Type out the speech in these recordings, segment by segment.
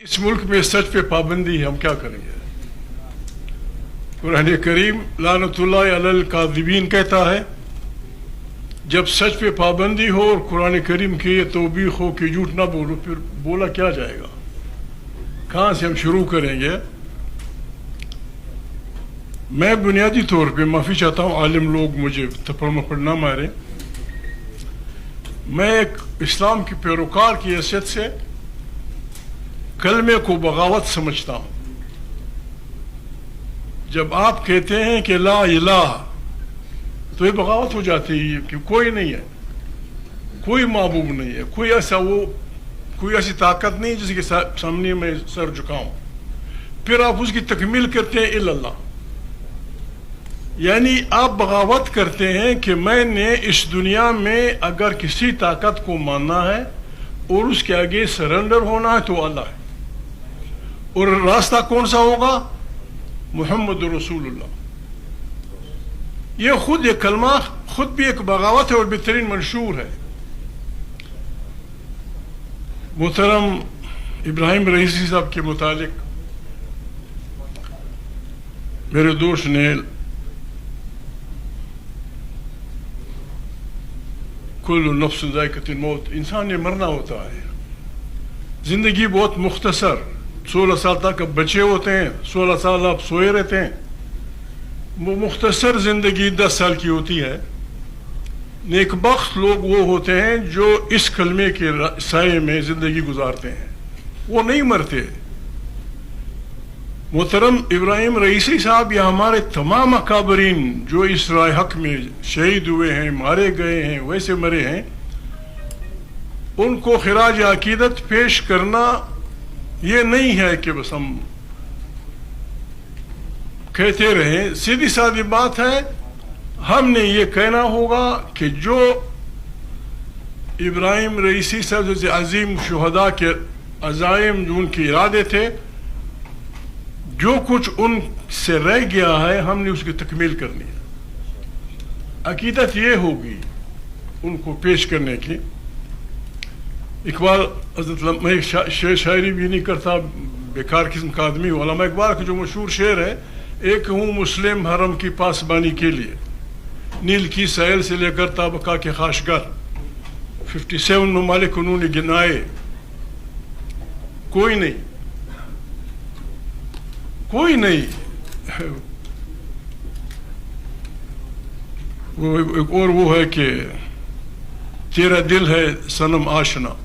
इस मुल्क में सच पे पाबंदी है, हम क्या करेंगे? कुरान करीम लानतुल्लाह अलल काज़िबीन कहता है जब सच पे पाबंदी हो और कुरान करीम की ये तौबीख हो कि झूठ ना बोलो, फिर बोला क्या जाएगा? कहाँ से हम शुरू करेंगे? मैं बुनियादी तौर पे माफ़ी चाहता हूँ, आलिम लोग मुझे थप्पड़ मप्पड़ ना मारे। मैं एक इस्लाम की पैरोकार की हैसियत से कलमे को बगावत समझता हूँ। जब आप कहते हैं कि ला इलाह, तो ये बगावत हो जाती है कि कोई नहीं है, कोई महबूब नहीं है, कोई ऐसी ताकत नहीं जिसके सामने मैं सर झुकाऊं। फिर आप उसकी तकमील करते हैं इल्लल्लाह, यानी आप बगावत करते हैं कि मैंने इस दुनिया में अगर किसी ताकत को मानना है और उसके आगे सरेंडर होना है तो अल्लाह है, और रास्ता कौन सा होगा? मुहम्मद रसूलुल्लाह। ये खुद ये कलमा खुद भी एक बगावत है और बेहतरीन मंशूर है। मोहतरम इब्राहिम रईसी साहब के मुतालिक मेरे दोस्त ने कुल्लु नफ्स ज़ाइक़तुल मौत, इंसान ने मरना होता है। जिंदगी बहुत मुख्तसर, 16 साल तक अब बच्चे होते हैं, 16 साल आप सोए रहते हैं। वो मुख्तसर जिंदगी 10 साल की होती है। नेकबख्त लोग वो होते हैं जो इस कलमे के साये में जिंदगी गुजारते हैं, वो नहीं मरते। मोहतरम इब्राहिम रईसी साहब या हमारे तमाम अकाबरीन जो इस राह हक में शहीद हुए हैं, मारे गए हैं, वैसे मरे हैं, उनको खिराज अकीदत पेश करना ये नहीं है कि बस हम कहते रहें। सीधी सादी बात है, हमने ये कहना होगा कि जो इब्राहिम रईसी साहब जैसे अजीम शुहदा के अज़ाइम जो उनके इरादे थे, जो कुछ उनसे रह गया है हमने उसकी तकमील करनी है। अकीदत ये होगी उनको पेश करने की। इकबाल हज़रत, मैं शेर शायरी भी नहीं करता, बेकार किस्म का आदमी हूँ। अल्लामा इकबाल का जो मशहूर शेर है, एक हूँ मुस्लिम हरम की पासबानी के लिए, नील की सैल से लेकर ताबका के खाशगर, 57 ममालिक उन्होंने गिनाए, कोई नहीं, कोई नहीं। वो है कि तेरा दिल है सनम आशना,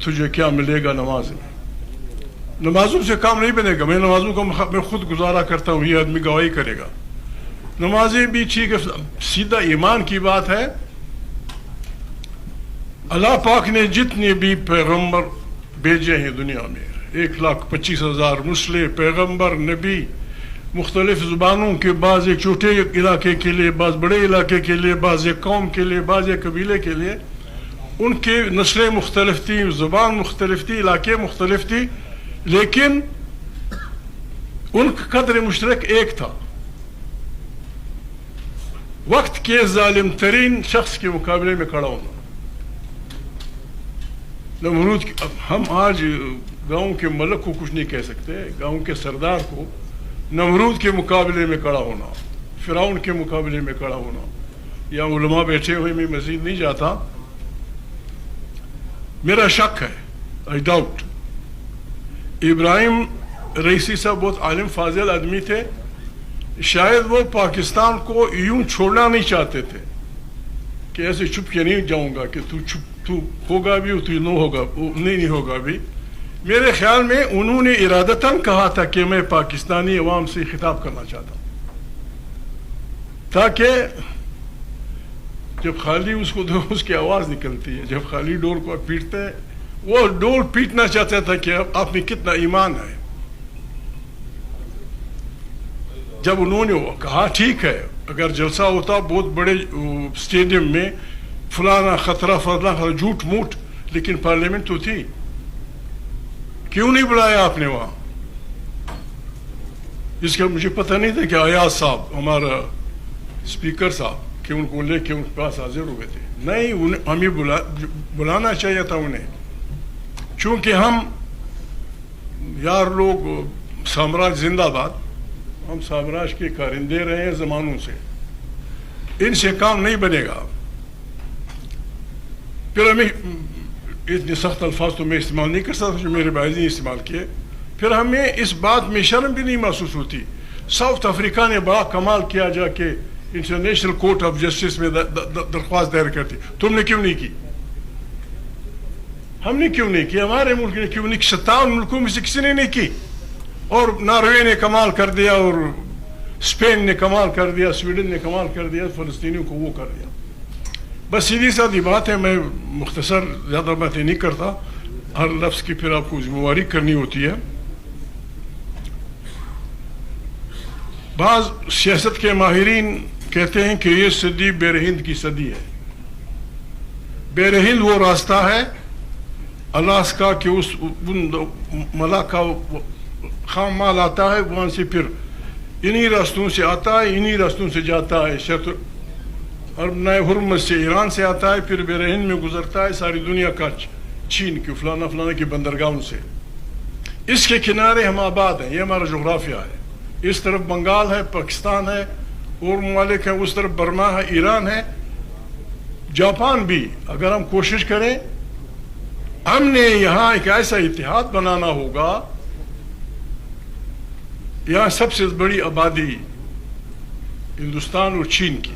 तुझे क्या मिलेगा नमाज में। नमाजों से काम नहीं बनेगा। मैं नमाजों का मैं खुद गुजारा करता हूँ, ये आदमी गवाही करेगा। नमाजें भी ठीक है, सीधा ईमान की बात है। अल्लाह पाक ने जितने भी पैगंबर भेजे हैं दुनिया में, 1,25,000 मुस्लिम पैगंबर नबी, मुख्तलिफ ज़ुबानों के, बाज़ एक छोटे इलाके के लिए, बाज़ बड़े इलाके के लिए, बाज़ एक कौम के लिए, बाज़ एक कबीले के लिए, उनके नस्लें मुख्तलिफ थी, ज़ुबान मुख्तलिफ थी, इलाके मुख्तलिफ थी, लेकिन उनका कदर मुश्तरक एक था, वक्त के जालिम तरीन शख्स के मुकाबले में खड़ा होना। नमरूद, हम आज गाँव के मलक को कुछ नहीं कह सकते, गाँव के सरदार को नमरूद के मुकाबले में खड़ा होना, फिरौन के मुकाबले में खड़ा होना, या उलमा बैठे हुए मैं मजीद नहीं जाता। मेरा शक है, आई डाउट, इब्राहिम रईसी साहब बहुत आलिम फाजिल आदमी थे। शायद वो पाकिस्तान को यूं छोड़ना नहीं चाहते थे कि ऐसे चुप के नहीं जाऊंगा कि तू होगा भी, तू नो होगा, नहीं होगा भी। मेरे ख्याल में उन्होंने इरादतन कहा था कि मैं पाकिस्तानी अवाम से खिताब करना चाहता हूं, ताकि जब खाली उसको तो उसकी आवाज निकलती है, जब खाली डोर को पीटते हैं, वो डोर पीटना चाहता था कि आप में कितना ईमान है। जब उन्होंने कहा ठीक है, अगर जलसा होता बहुत बड़े स्टेडियम में, फलाना खतरा फलाना झूठ मूठ, लेकिन पार्लियामेंट तो थी, क्यों नहीं बुलाया आपने वहां? इसका मुझे पता नहीं था कि अयाज साहब हमारा स्पीकर साहब कि उनको लेके उनके पास हाजिर हुए थे। नहीं, उन्हें हमें बुलाना चाहिए था उन्हें, चूंकि हम یار لوگ سامراج زندہ باد، ہم سامراج کے کارندے رہے ہیں زمانوں سے، ان سے کام نہیں بنے گا. پھر ہمیں اتنے سخت الفاظ تو میں استعمال نہیں کر سکتا جو میرے بھائی نے استعمال کیے. پھر ہمیں اس بات میں شرم بھی نہیں محسوس ہوتی. ساؤتھ افریقہ نے بڑا کمال کیا جا کے انٹرنیشنل کورٹ آف جسٹس میں درخواست دائر کرتی. تم نے کیوں نہیں کی؟ ہم نے کیوں نہیں کی؟ ہمارے ملک نے کیوں نہیں کی؟ 57 ملکوں میں سے کسی نے نہیں کی. اور ناروے نے کمال کر دیا، اور اسپین نے کمال کر دیا، سویڈن نے کمال کر دیا، فلسطینیوں کو وہ کر دیا. بس سیدھی سادھی بات ہے. میں مختصر زیادہ باتیں نہیں کرتا، ہر لفظ کی پھر آپ کو ذمہ داری کرنی ہوتی ہے. بعض سیاست کے ماہرین کہتے ہیں کہ یہ صدی بیر ہند کی صدی ہے. بیر ہند وہ راستہ ہے الاسکا کے اس ملا کا خام مال آتا ہے، وہاں سے پھر انہی راستوں سے آتا ہے، انہی راستوں سے جاتا ہے. شرط نئے حرمت سے ایران سے آتا ہے، پھر بیر ہند میں گزرتا ہے ساری دنیا کا، چین کے فلانا فلانا کی بندرگاہوں سے. اس کے کنارے ہم آباد ہیں، یہ ہمارا جغرافیہ ہے. اس طرف بنگال ہے، پاکستان ہے، اور ممالک ہیں. اس طرف برما ہے، ایران ہے، جاپان بھی. اگر ہم کوشش کریں، ہم نے یہاں ایک ایسا اتحاد بنانا ہوگا. یہاں سب سے بڑی آبادی ہندوستان اور چین کی.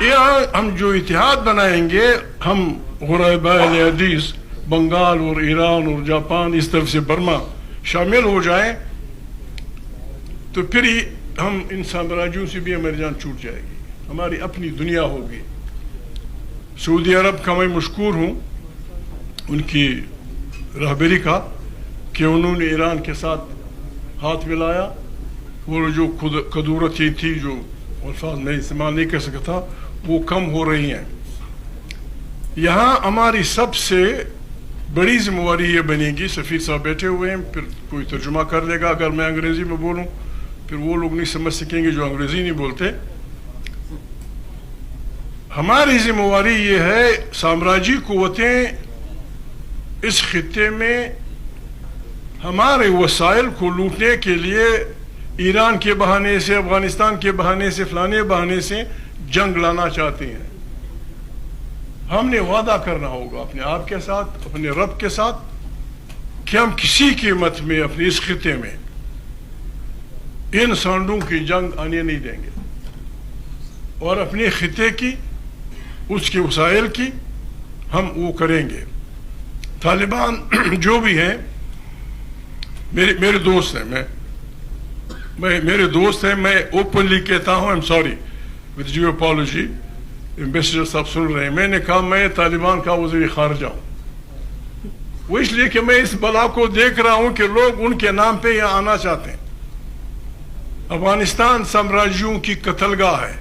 یہاں ہم جو اتحاد بنائیں گے، ہم غرباء حدیث بنگال اور ایران اور جاپان، اس طرف سے برما شامل ہو جائیں، تو پھر ہی ہم ان سامراجیوں سے بھی ہماری جان چھوٹ جائے گی، ہماری اپنی دنیا ہوگی. سعودی عرب کا میں مشکور ہوں ان کی رہبری کا کہ انہوں نے ایران کے ساتھ ہاتھ ملایا. وہ جو قدورتی تھی، جو الفاظ میں استعمال نہیں کر سکتا، وہ کم ہو رہی ہیں. یہاں ہماری سب سے بڑی ذمہ داری یہ بنے گی. سفیر صاحب بیٹھے ہوئے ہیں، پھر کوئی ترجمہ کر لے گا. اگر میں انگریزی میں بولوں پھر وہ لوگ نہیں سمجھ سکیں گے جو انگریزی نہیں بولتے. ہماری ذمہ داری یہ ہے، سامراجی قوتیں اس خطے میں ہمارے وسائل کو لوٹنے کے لیے ایران کے بہانے سے، افغانستان کے بہانے سے، فلانے بہانے سے جنگ لانا چاہتے ہیں. ہم نے وعدہ کرنا ہوگا اپنے آپ کے ساتھ، اپنے رب کے ساتھ، کہ ہم کسی قیمت میں اپنے اس خطے میں ان سانڈوں کی جنگ آنے نہیں دیں گے، اور اپنے خطے کی، اس کے وسائل کی ہم وہ کریں گے. طالبان جو بھی ہیں میرے دوست ہیں، میرے دوست ہیں. میں اوپنلی کہتا ہوں، I'm sorry with due apology. Ambassador صاحب سن رہے ہیں، میں نے کہا میں طالبان کا وزیر خارجہ ہوں. وہ اس لیے کہ میں اس بلا کو دیکھ رہا ہوں کہ لوگ ان کے نام پہ یہاں آنا چاہتے ہیں. افغانستان سامراجیوں کی قتل گاہ ہے.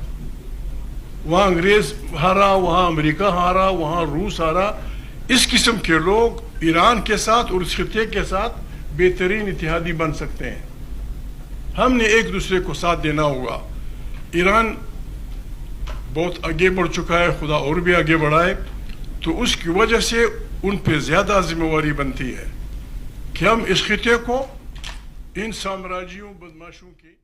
وہاں انگریز ہارا، وہاں امریکہ ہارا، وہاں روس ہارا. اس قسم کے لوگ ایران کے ساتھ اور اس خطے کے ساتھ بہترین اتحادی بن سکتے ہیں. ہم نے ایک دوسرے کو ساتھ دینا ہوگا. ایران بہت آگے بڑھ چکا ہے، خدا اور بھی آگے بڑھائے. تو اس کی وجہ سے ان پہ زیادہ ذمہ داری بنتی ہے کہ ہم اس خطے کو ان سامراجیوں بدماشوں کی